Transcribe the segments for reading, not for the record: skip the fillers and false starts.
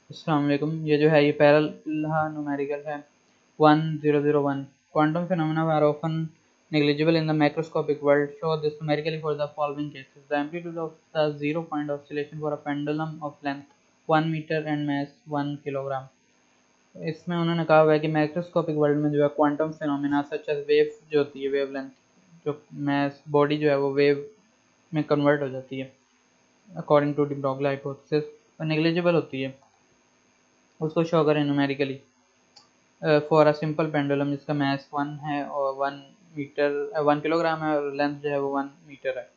अस्सलाम वालेकुम। ये जो है ये पैरेलल न्यूमेरिकल है 1001. Quantum phenomena are often negligible in the macroscopic world. Show this numerically for the following cases. The amplitude of the zero point oscillation for a pendulum of length 1 meter and mass 1 kilogram. इसमें उन्होंने कहा हुआ है कि microscopic world में जो है quantum phenomena such as wave जो होती है वेव लेंथ जो मैस बॉडी जो है वो वेव में कन्वर्ट हो जाती है according to de Broglie hypothesis और नेग्लिजिबल होती है, उसको शो करें numerically for a simple pendulum जिसका मैस 1 है और 1 किलोग्राम है और लेंथ जो है वो 1 मीटर है।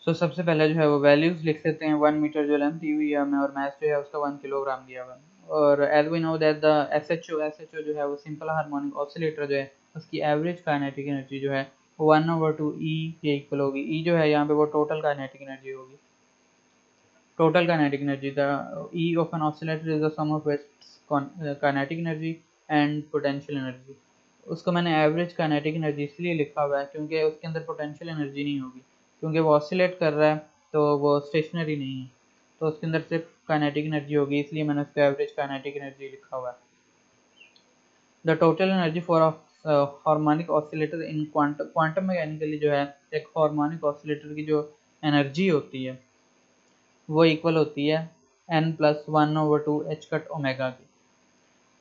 सो सबसे पहले जो है वो वैल्यूज लिख लेते हैं। 1 मीटर जो लेंथ दी हुई है हमें और मैस जो है उसका 1 किलोग्राम दिया हुआ है। और as we know that the SHO जो है वो सिंपल हार्मोनिक ऑसिलेटर जो है उसकी एवरेज काइनेटिक एनर्जी जो है वो 1/2 ई के इक्वल होगी। ई जो है यहाँ पे वो टोटल काइनेटिक एनर्जी होगी। Total kinetic energy. The E of an oscillator is the sum of its kinetic energy and potential energy. उसको मैंने एवरेज काइनेटिक एनर्जी इसलिए लिखा हुआ है क्योंकि उसके अंदर पोटेंशियल एनर्जी नहीं होगी, क्योंकि वो ऑसिलेट कर रहा है तो वो स्टेशनरी नहीं है, तो उसके अंदर सिर्फ काइनेटिक एनर्जी होगी, इसलिए मैंने उसको एवरेज काइनेटिक एनर्जी लिखा हुआ है। The total energy for harmonic oscillator in quantum mechanically जो है एक हार्मोनिक ऑसिलेटर की जो एनर्जी होती है वो इक्वल होती है n+1/2 h कट ओमेगा की।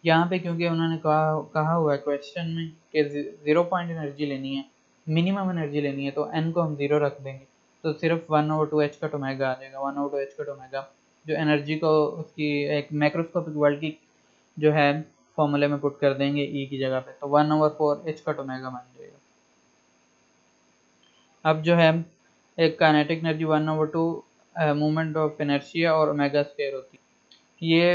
यहाँ पे क्योंकि उन्होंने कहा हुआ है क्वेश्चन में कि जीरो पॉइंट एनर्जी लेनी है, मिनिमम एनर्जी लेनी है, तो n को हम जीरो रख देंगे तो सिर्फ 1/2 h कट ओमेगा आ जाएगा। 1/2 h कट ओमेगा जो एनर्जी को उसकी एक मैक्रोस्कोपिक वर्ल्ड की जो है फॉर्मूले में पुट कर देंगे ई की जगह पे, तो 1/4 h कट ओमेगा बन जाएगा। अब जो है एक kinetic energy 1/2 movement of inertia और ओमेगा स्क्वायर होती है। ये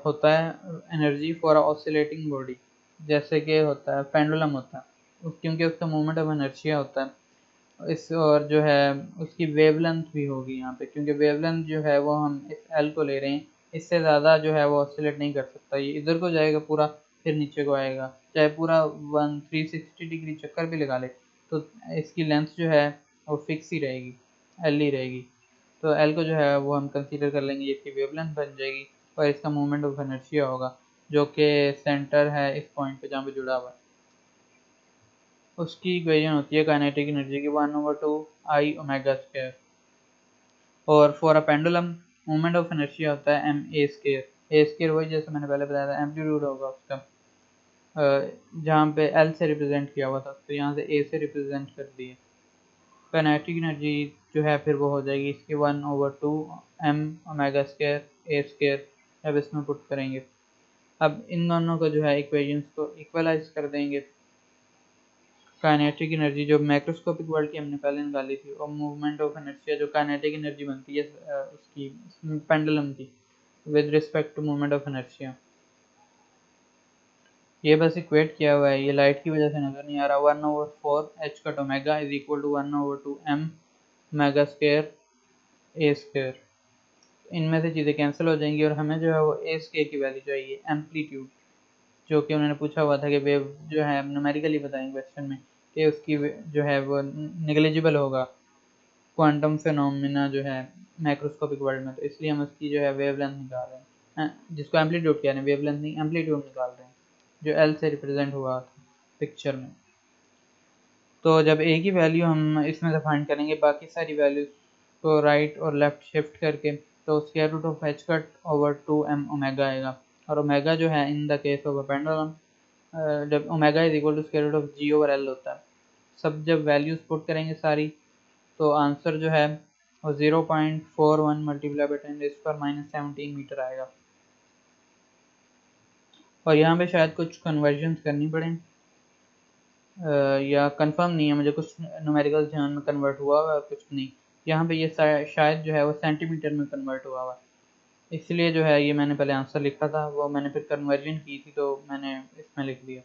होता है एनर्जी फॉर ऑसिलेटिंग बॉडी, जैसे कि होता है पेंडुलम होता है क्योंकि उसका मूवमेंट ऑफ इनर्शिया होता है इस, और जो है उसकी वेवलेंथ भी होगी यहाँ पे, क्योंकि वेवलेंथ जो है वो हम इस एल को ले रहे हैं, इससे ज़्यादा जो है वो ऑसिलेट नहीं कर सकता। ये इधर को जाएगा पूरा फिर नीचे को आएगा, चाहे पूरा 360 डिग्री चक्कर भी लगा ले तो इसकी लेंथ जो है वो फिक्स ही रहेगी, एल ही रहेगी। तो एल को जो है वो हम कंसीडर कर लेंगे, इसकी वेवलेंथ बन जाएगी और इसका मूवमेंट ऑफ इनर्शिया होगा जो कि सेंटर है इस पॉइंट पे जहाँ पे जुड़ा हुआ है। उसकी इक्वेशन होती है काइनेटिक एनर्जी की 1/2 I ओमेगा स्क्वायर। और for a pendulum movement of inertia होता है ma²। a² वही जैसे मैंने पहले बताया था एम्पलीट्यूड होगा उसका, जहाँ पे एल से रिप्रेजेंट किया हुआ था तो यहाँ से ए से रिप्रेजेंट कर दिए। काइनेटिक एनर्जी जो है फिर वो हो जाएगी इसकी 1/2 m ओमेगा स्क्वायर a², अब इसमें पुट करेंगे। अब इन दोनों को जो है इक्वेशंस को इक्वलाइज कर देंगे। काइनेटिक एनर्जी जो मैक्रोस्कोपिक वर्ल्ड की हमने पहले निकाली थी और मूवमेंट ऑफ इनर्शिया जो काइनेटिक एनर्जी बनती है उसकी पेंडुलम की with respect to movement of inertia, ये बस इक्वेट किया हुआ है, ये लाइट की वजह से नज़र नहीं आ रहा। 1/4 h cut omega is equal to 1/2 m omega square a²। इनमें से चीज़ें कैंसिल हो जाएंगी और हमें जो है वो a² की वैल्यू चाहिए, एम्पलीट्यूड, जो कि उन्होंने पूछा हुआ था कि वेव जो है न्यूमेरिकली बताएंगे क्वेश्चन में कि उसकी जो है वो नेग्लिजिबल होगा क्वांटम फिनोमिना जो है मैक्रोस्कोपिक वर्ल्ड में, तो इसलिए हम उसकी जो है वेवलेंथ निकाल रहे हैं, जिसको एम्पलीट्यूड कह रहे हैं, वेवलेंथ नहीं एम्पलीट्यूड निकाल रहे हैं जो एल से रिप्रेजेंट हुआ था पिक्चर में। तो जब ए की वैल्यू हम इसमें से फाइंड करेंगे बाकी सारी वैल्यूज को राइट और लेफ्ट शिफ्ट करके, तो square root of h cut over 2m omega आएगा। और ओमेगा जो है in the case of a pendulum जब omega is equal to square root of g over l होता है, सब जब वैल्यूज पुट करेंगे सारी तो आंसर जो है वो 0.41 मल्टीप्लाई बाई 10⁻⁻17 मीटर आएगा। और यहाँ पे शायद कुछ कन्वर्जन करनी पड़े या कंफर्म नहीं है मुझे, कुछ न्यूमेरिकल ध्यान में कन्वर्ट हुआ हुआ कुछ नहीं। यहाँ पे ये शायद जो है वो सेंटीमीटर में कन्वर्ट हुआ हुआ, इसलिए जो है ये मैंने पहले आंसर लिखा था वो मैंने फिर कन्वर्जन की थी तो मैंने इसमें लिख दिया।